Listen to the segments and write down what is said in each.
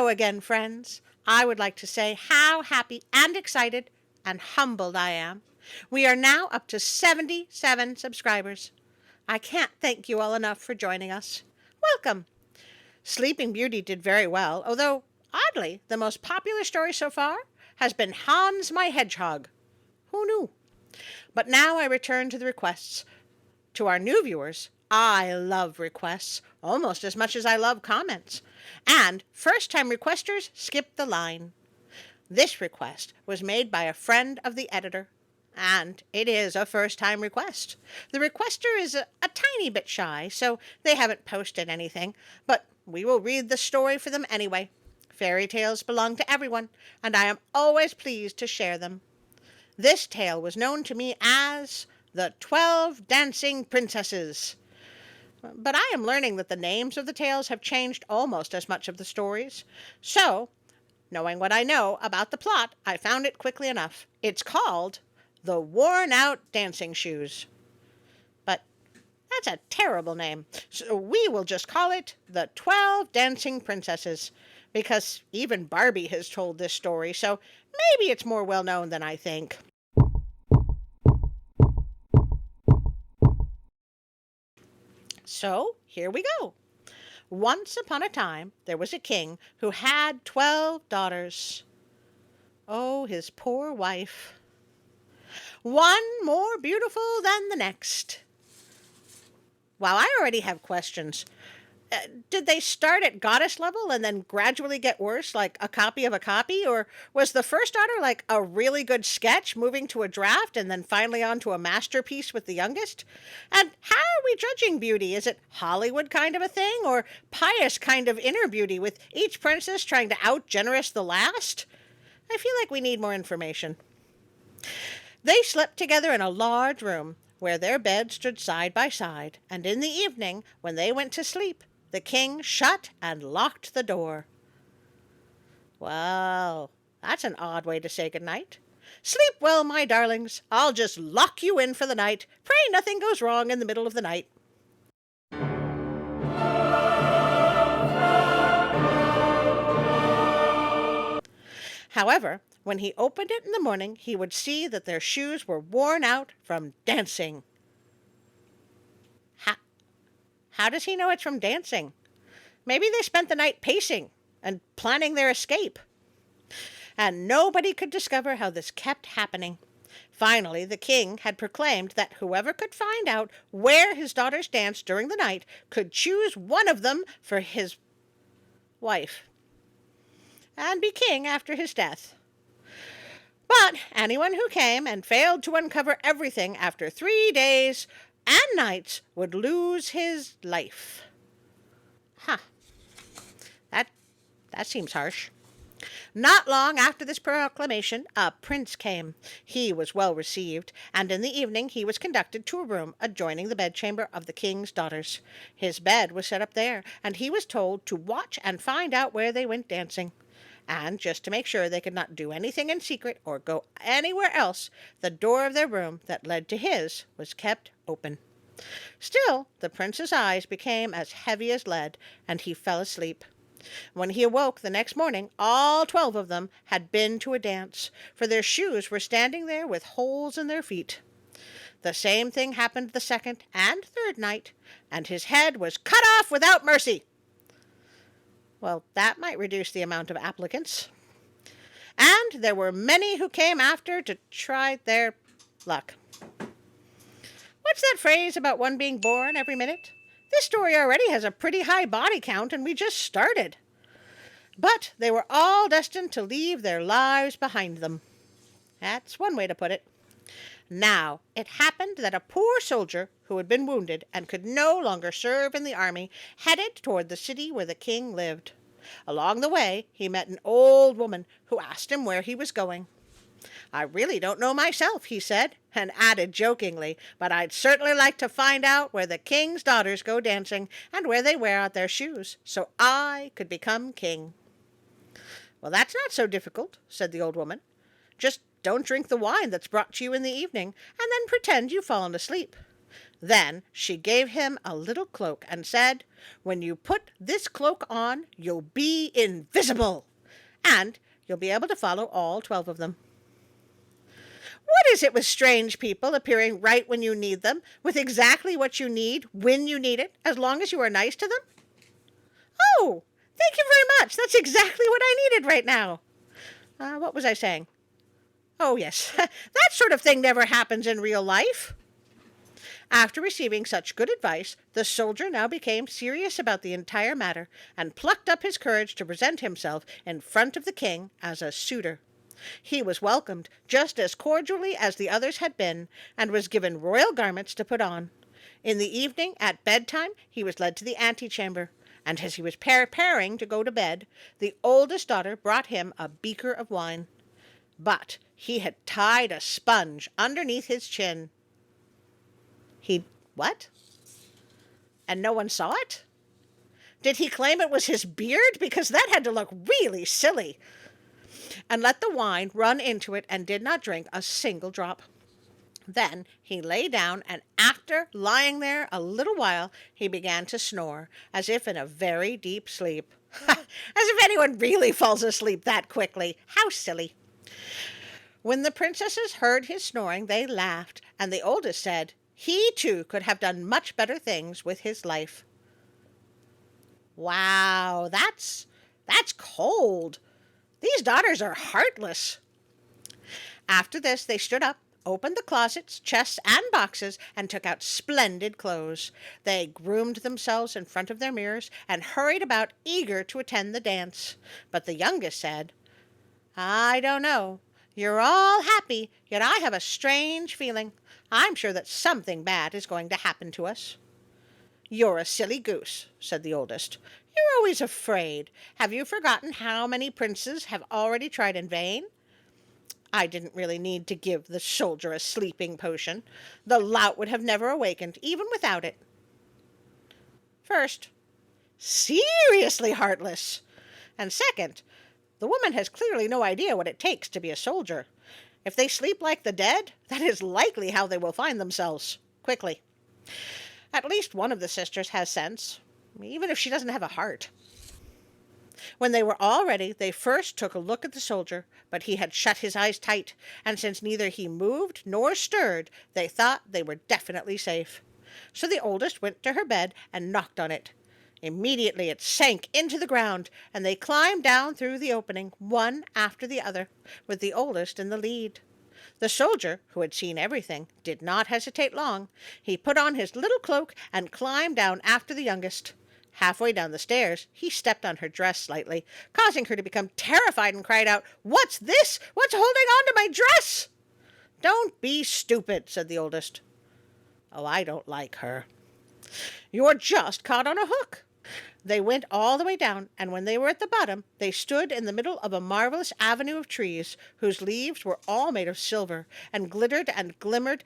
Hello again, friends. I would like to say how happy and excited and humbled I am. We are now up to 77 subscribers. I can't thank you all enough for joining us. Welcome. Sleeping Beauty did very well, although, oddly, the most popular story so far has been Hans my Hedgehog. Who knew? But now I return to the requests. To our new viewers, I love requests almost as much as I love comments. And first-time requesters skip the line. This request was made by a friend of the editor, and it is a first-time request. The requester is a tiny bit shy, so they haven't posted anything, but we will read the story for them anyway. Fairy tales belong to everyone, and I am always pleased to share them. This tale was known to me as The 12 Dancing Princesses. But I am learning that the names of the tales have changed almost as much of the stories. So, knowing what I know about the plot, I found it quickly enough. It's called The Worn Out Dancing Shoes. But that's a terrible name. So we will just call it The 12 Dancing Princesses, because even Barbie has told this story, so maybe it's more well known than I think. So, here we go. Once upon a time, there was a king who had 12 daughters. Oh, his poor wife. One more beautiful than the next. Wow, I already have questions. Did they start at goddess level and then gradually get worse, like a copy of a copy? Or was the first daughter like a really good sketch moving to a draft and then finally on to a masterpiece with the youngest? And how are we judging beauty? Is it Hollywood kind of a thing or pious kind of inner beauty with each princess trying to out-generous the last? I feel like we need more information. They slept together in a large room where their beds stood side by side, and in the evening, when they went to sleep, the king shut and locked the door. Well, that's an odd way to say goodnight. Sleep well, my darlings. I'll just lock you in for the night. Pray nothing goes wrong in the middle of the night. However, when he opened it in the morning, he would see that their shoes were worn out from dancing. How does he know it's from dancing? Maybe they spent the night pacing and planning their escape. And nobody could discover how this kept happening. Finally, the king had proclaimed that whoever could find out where his daughters danced during the night could choose one of them for his wife and be king after his death. But anyone who came and failed to uncover everything after 3 days and nights would lose his life. That seems harsh. Not long after this proclamation, a prince came. He was well received, and in the evening he was conducted to a room adjoining the bedchamber of the king's daughters. His bed was set up there, and he was told to watch and find out where they went dancing. And just to make sure they could not do anything in secret or go anywhere else, the door of their room that led to his was kept open. Still, the prince's eyes became as heavy as lead, and he fell asleep. When he awoke the next morning, all 12 of them had been to a dance, for their shoes were standing there with holes in their feet. The same thing happened the second and third night, and his head was cut off without mercy. Well, that might reduce the amount of applicants. And there were many who came after to try their luck. What's that phrase about one being born every minute? This story already has a pretty high body count, and we just started. But they were all destined to leave their lives behind them. That's one way to put it. Now, it happened that a poor soldier who had been wounded and could no longer serve in the army headed toward the city where the king lived. Along the way, he met an old woman who asked him where he was going. "I really don't know myself," he said, and added jokingly, "but I'd certainly like to find out where the king's daughters go dancing and where they wear out their shoes, so I could become king." "Well, that's not so difficult," said the old woman. "Just don't drink the wine that's brought to you in the evening, and then pretend you've fallen asleep. Then she gave him a little cloak and said, "When you put this cloak on, you'll be invisible, and you'll be able to follow all 12 of them." What is it with strange people appearing right when you need them, with exactly what you need when you need it, as long as you are nice to them? Oh, thank you very much. That's exactly what I needed right now. What was I saying? Oh, yes, that sort of thing never happens in real life. After receiving such good advice, the soldier now became serious about the entire matter, and plucked up his courage to present himself in front of the king as a suitor. He was welcomed just as cordially as the others had been, and was given royal garments to put on. In the evening, at bedtime, he was led to the antechamber, and as he was preparing to go to bed, the oldest daughter brought him a beaker of wine. But he had tied a sponge underneath his chin. What? And no one saw it? Did he claim it was his beard? Because that had to look really silly. And let the wine run into it, and did not drink a single drop. Then he lay down, and after lying there a little while, he began to snore, as if in a very deep sleep. As if anyone really falls asleep that quickly. How silly. When the princesses heard his snoring, they laughed, and the oldest said, he too could have done much better things with his life. Wow, that's cold. These daughters are heartless. After this, they stood up, opened the closets, chests, and boxes, and took out splendid clothes. They groomed themselves in front of their mirrors, and hurried about, eager to attend the dance. But the youngest said, I don't know. You're all happy, yet I have a strange feeling. I'm sure that something bad is going to happen to us. You're a silly goose, said the oldest. You're always afraid. Have you forgotten how many princes have already tried in vain? I didn't really need to give the soldier a sleeping potion. The lout would have never awakened, even without it. First, seriously heartless. And second, the woman has clearly no idea what it takes to be a soldier. If they sleep like the dead, that is likely how they will find themselves, quickly. At least one of the sisters has sense, even if she doesn't have a heart. When they were all ready, they first took a look at the soldier, but he had shut his eyes tight, and since neither he moved nor stirred, they thought they were definitely safe. So the oldest went to her bed and knocked on it. Immediately it sank into the ground, and they climbed down through the opening, one after the other, with the oldest in the lead. The soldier, who had seen everything, did not hesitate long. He put on his little cloak and climbed down after the youngest. Halfway down the stairs, he stepped on her dress slightly, causing her to become terrified, and cried out, What's this? What's holding on to my dress? Don't be stupid, said the oldest. Oh, I don't like her. You're just caught on a hook. They went all the way down, and when they were at the bottom, they stood in the middle of a marvelous avenue of trees, whose leaves were all made of silver, and glittered and glimmered.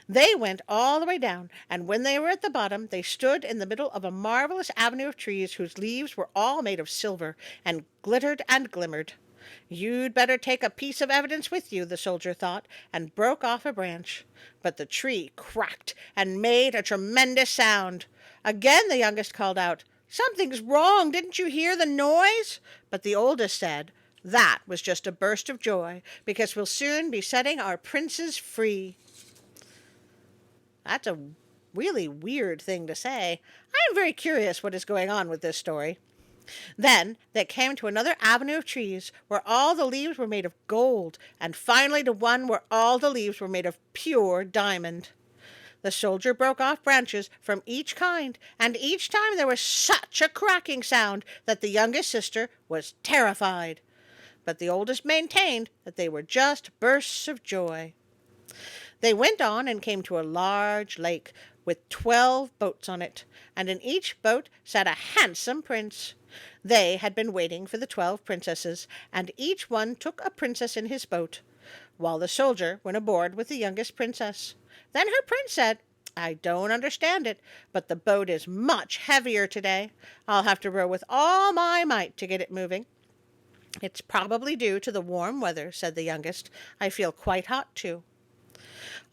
They went all the way down, and when they were at the bottom, they stood in the middle of a marvelous avenue of trees, whose leaves were all made of silver, and glittered and glimmered. You'd better take a piece of evidence with you, the soldier thought, and broke off a branch. But the tree cracked and made a tremendous sound. Again the youngest called out, Something's wrong, didn't you hear the noise? But the oldest said, That was just a burst of joy, because we'll soon be setting our princes free. That's a really weird thing to say. I'm very curious what is going on with this story. Then they came to another avenue of trees, where all the leaves were made of gold, and finally to one where all the leaves were made of pure diamond. The soldier broke off branches from each kind, and each time there was such a cracking sound that the youngest sister was terrified. But the oldest maintained that they were just bursts of joy. They went on and came to a large lake with 12 boats on it, and in each boat sat a handsome prince. They had been waiting for the 12 princesses, and each one took a princess in his boat, while the soldier went aboard with the youngest princess. Then her prince said, I don't understand it, but the boat is much heavier today. I'll have to row with all my might to get it moving. It's probably due to the warm weather, said the youngest. I feel quite hot, too.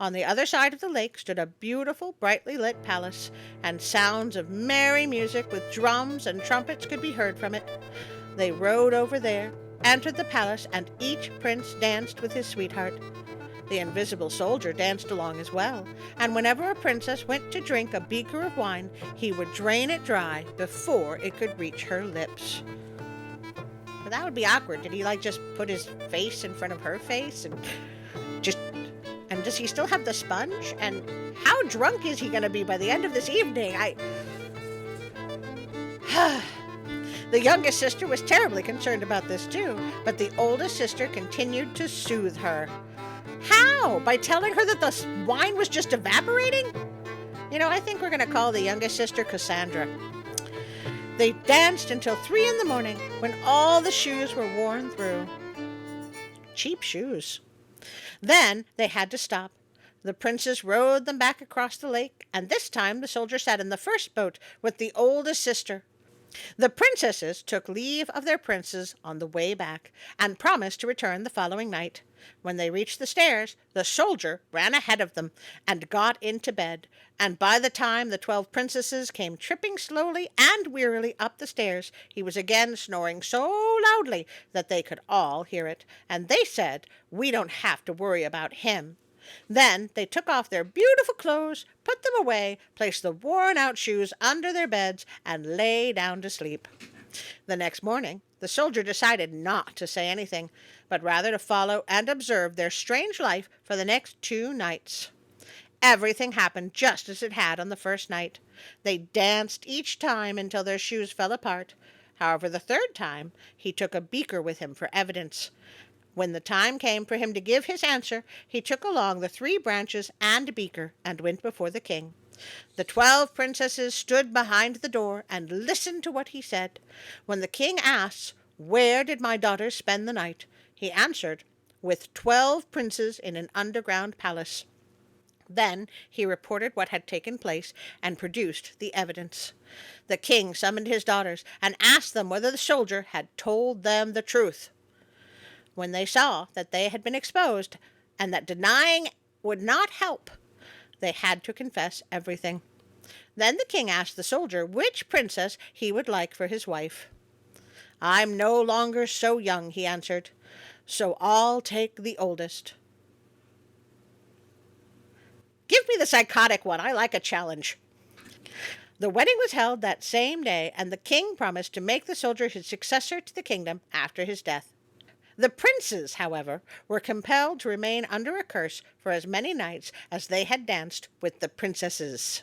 On the other side of the lake stood a beautiful, brightly lit palace, and sounds of merry music with drums and trumpets could be heard from it. They rode over there, entered the palace, and each prince danced with his sweetheart. The invisible soldier danced along as well, and whenever a princess went to drink a beaker of wine, he would drain it dry before it could reach her lips. But that would be awkward. Did he just put his face in front of her face and does he still have the sponge? And how drunk is he going to be by the end of this evening? The youngest sister was terribly concerned about this too, but the oldest sister continued to soothe her. How? By telling her that the wine was just evaporating? I think we're going to call the youngest sister Cassandra. They danced until 3 in the morning, when all the shoes were worn through. Cheap shoes. Then they had to stop. The princes rowed them back across the lake, and this time the soldier sat in the first boat with the oldest sister. The princesses took leave of their princes on the way back, and promised to return the following night. When they reached the stairs, the soldier ran ahead of them and got into bed, and by the time the 12 princesses came tripping slowly and wearily up the stairs, he was again snoring so loudly that they could all hear it, and they said, "We don't have to worry about him." Then they took off their beautiful clothes, put them away, placed the worn-out shoes under their beds, and lay down to sleep. The next morning, the soldier decided not to say anything, but rather to follow and observe their strange life for the next 2 nights. Everything happened just as it had on the first night. They danced each time until their shoes fell apart. However, the third time, he took a beaker with him for evidence. When the time came for him to give his answer, he took along the 3 branches and beaker and went before the king. The 12 princesses stood behind the door and listened to what he said. When the king asked, "Where did my daughters spend the night?" he answered, "With 12 princes in an underground palace." Then he reported what had taken place and produced the evidence. The king summoned his daughters and asked them whether the soldier had told them the truth. When they saw that they had been exposed and that denying would not help, they had to confess everything. Then the king asked the soldier which princess he would like for his wife. "I'm no longer so young," he answered, "so I'll take the oldest." Give me the psychotic one. I like a challenge. The wedding was held that same day, and the king promised to make the soldier his successor to the kingdom after his death. The princes, however, were compelled to remain under a curse for as many nights as they had danced with the princesses.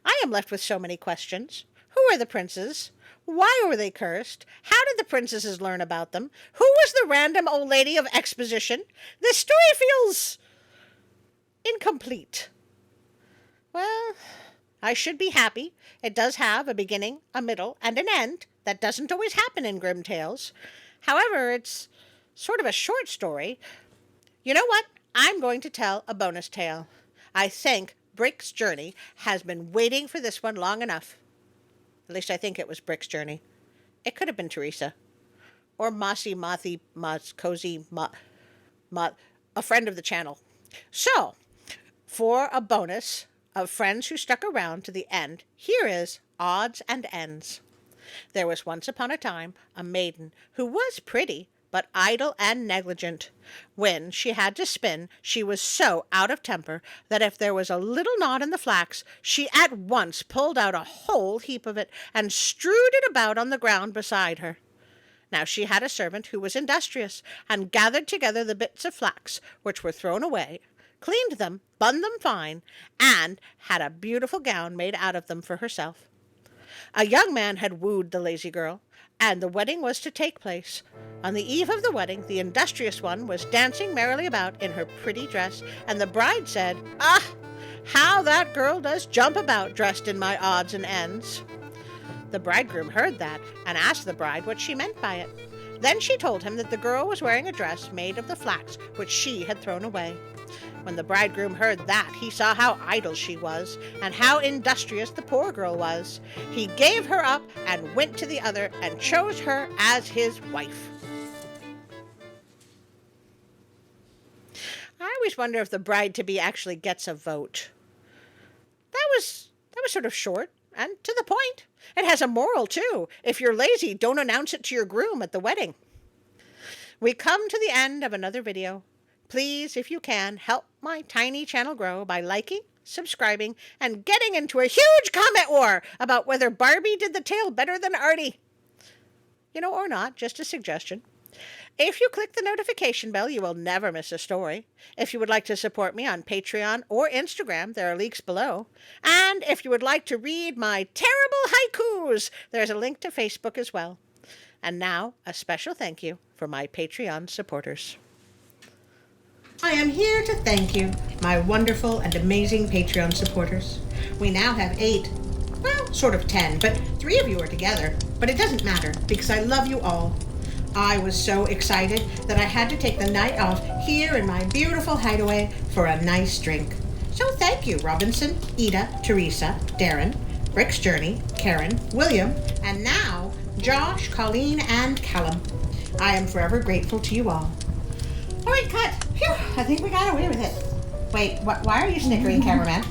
I am left with so many questions. Who are the princes? Why were they cursed? How did the princesses learn about them? Who was the random old lady of exposition? This story feels incomplete. Well, I should be happy. It does have a beginning, a middle, and an end. That doesn't always happen in Grimm Tales. However, it's sort of a short story. You know what? I'm going to tell a bonus tale. I think Brick's Journey has been waiting for this one long enough. At least I think it was Brick's Journey. It could have been Teresa. Or Mossy, Mothy, Moss, Cozy, a friend of the channel. So, for a bonus of friends who stuck around to the end, here is Odds and Ends. There was once upon a time a maiden who was pretty, but idle and negligent. When she had to spin, she was so out of temper that if there was a little knot in the flax, she at once pulled out a whole heap of it and strewed it about on the ground beside her. Now she had a servant who was industrious, and gathered together the bits of flax which were thrown away, cleaned them, spun them fine, and had a beautiful gown made out of them for herself. A young man had wooed the lazy girl, and the wedding was to take place. On the eve of the wedding, the industrious one was dancing merrily about in her pretty dress, and the bride said, "Ah, how that girl does jump about dressed in my odds and ends." The bridegroom heard that, and asked the bride what she meant by it. Then she told him that the girl was wearing a dress made of the flax which she had thrown away. When the bridegroom heard that, he saw how idle she was, and how industrious the poor girl was. He gave her up and went to the other and chose her as his wife. I always wonder if the bride-to-be actually gets a vote. That was sort of short and to the point. It has a moral, too. If you're lazy, don't announce it to your groom at the wedding. We come to the end of another video. Please, if you can, help my tiny channel grow by liking, subscribing, and getting into a huge comment war about whether Barbie did the tale better than Artie. Or not, just a suggestion. If you click the notification bell, you will never miss a story. If you would like to support me on Patreon or Instagram, there are links below. And if you would like to read my terrible haikus, there's a link to Facebook as well. And now, a special thank you for my Patreon supporters. I am here to thank you, my wonderful and amazing Patreon supporters. We now have 8, sort of 10, but 3 of you are together. But it doesn't matter, because I love you all. I was so excited that I had to take the night off here in my beautiful hideaway for a nice drink. So thank you, Robinson, Ida, Teresa, Darren, Brick's Journey, Karen, William, and now Josh, Colleen, and Callum. I am forever grateful to you all. All right, cut. Phew, I think we got away with it. Wait, why are you snickering, cameraman?